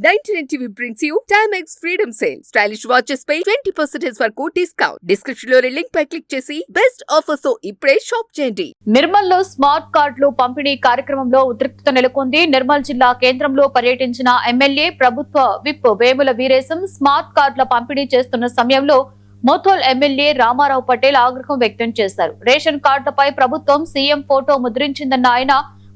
99 TV brings you Timex Freedom Sale. Stylish watches pay 20% వరకు discount. Description లో link పై click చేసి best offers తో ఇప్పుడే షాప్ చేయండి. నిర్మల్ లో స్మార్ట్ కార్డులు పంపిణీ కార్యక్రమంలో ఉద్రిక్తత నెలకొంది. నిర్మల్ జిల్లా కేంద్రంలో పర్యటించిన ఎమ్మెల్యే ప్రభుత్వ విప్ వేముల వీరేశం స్మార్ట్ కార్డుల పంపిణీ చేస్తున్న సమయంలో మోథోల్ ఎమ్మెల్యే రామారావు పటేల్ ఆగ్రహం వ్యక్తం చేశారు. రేషన్ కార్డులపై ప్రభుత్వం సీఎం ఫోటో ముద్రించిందన్న ఆయన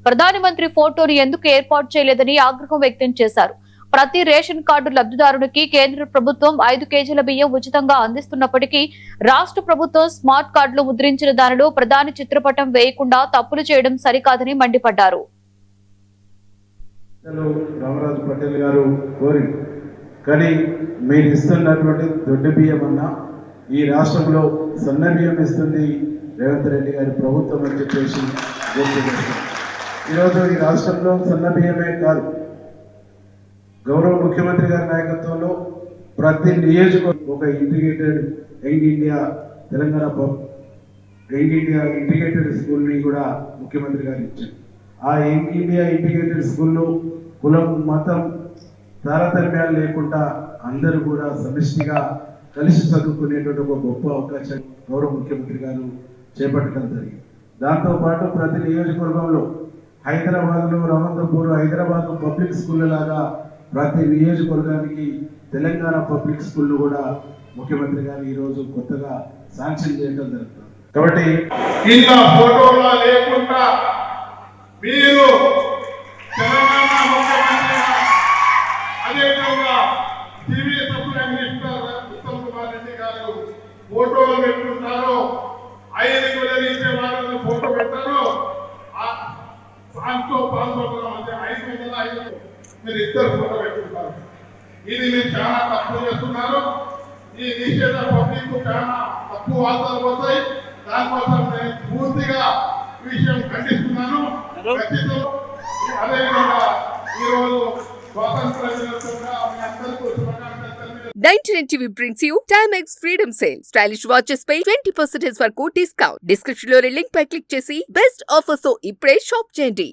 ప్రధానమంత్రి ఫోటోను ఎందుకు ఏర్పాటు చేయలేదని ఆగ్రహం వ్యక్తం చేశారు. ప్రతి రేషన్ కార్డు లబ్ధిదారునికి కేంద్ర ప్రభుత్వం 5 కేజీల బియ్యం ఉచితంగా అందిస్తున్నప్పటికీ రాష్ట్ర ప్రభుత్వం స్మార్ట్ కార్డులు ముద్రించిన దానిలో ప్రధాని చిత్రపటం వేయకుండా తప్పులు చేయడం సరికాదని మండిపడ్డారు. రామరాజు పటేల్ గారు కోరి కానీ మీరు ఇస్తున్నటువంటి దొడ్డు బియ్యం అన్నా ఈ రాష్ట్రంలో సన్న బియ్యం ఇస్తుంది రేవంత్ రెడ్డి గారి ప్రభుత్వం అని చెప్పేసి ఈరోజు ఈ రాష్ట్రంలో సన్న బియ్యమే కాదు, గౌరవ ముఖ్యమంత్రి గారి నాయకత్వంలో ప్రతి నియోజకవర్గం ఒక integrated young India Telangana young India integrated స్కూల్ని కూడా ముఖ్యమంత్రి గారు ఇచ్చారు. ఆ యంగ్ ఇండియా ఇంటిగ్రేటెడ్ స్కూల్లో కులం మతం తారతమ్యాలు లేకుండా అందరూ కూడా సమిష్టిగా కలిసి చదువుకునేటువంటి ఒక గొప్ప అవకాశం గౌరవ ముఖ్యమంత్రి గారు చేపట్టడం జరిగింది. దాంతోపాటు ప్రతి నియోజకవర్గంలో హైదరాబాద్లో రవంతపూర్ హైదరాబాద్ పబ్లిక్ స్కూల్ లాగా ప్రతి నియోజకవర్గానికి తెలంగాణ పబ్లిక్ స్కూల్ కూడా ముఖ్యమంత్రి గారు ఈరోజు కొత్తగా శాంక్షన్ చేయడం జరుగుతుంది. కాబట్టి ఇంత ఫోటోలో లేకుండా మీరు తెలంగాణ ముఖ్యమంత్రి అదేవిధంగా TV supply minister Uttam Kumar Reddy గారు ఫోటోలు పెట్టుకుంటారు. 5,000 ఇచ్చే వాళ్ళని ఫోటో పెట్టారు. 500 మధ్య 500 మీరు ఇద్దరు ఫోటో పెట్టుకుంటారు. ఇది మీరు చాలా తప్పు చేస్తున్నారు. ఈ నిషేధ పబ్లిక్ చాలా తక్కువ వార్తలు పోతాయి. దానికోసం నేను పూర్తిగా ఈ విషయం ఖండిస్తున్నాను. ఖచ్చితంగా అదేవిధంగా ఈరోజు స్వాతంత్ర దినోత్సవంగా మీ అందరికీ శుభాకాంక్షలు. 99 TV brings you Timex Freedom Sale. Stylish watches pay 20% వరకు డిస్కౌంట్. డిస్క్రిప్షన్ లో లింక్ పై క్లిక్ చేసి బెస్ట్ ఆఫర్స్ తో ఇప్పుడే షాప్ చేయండి.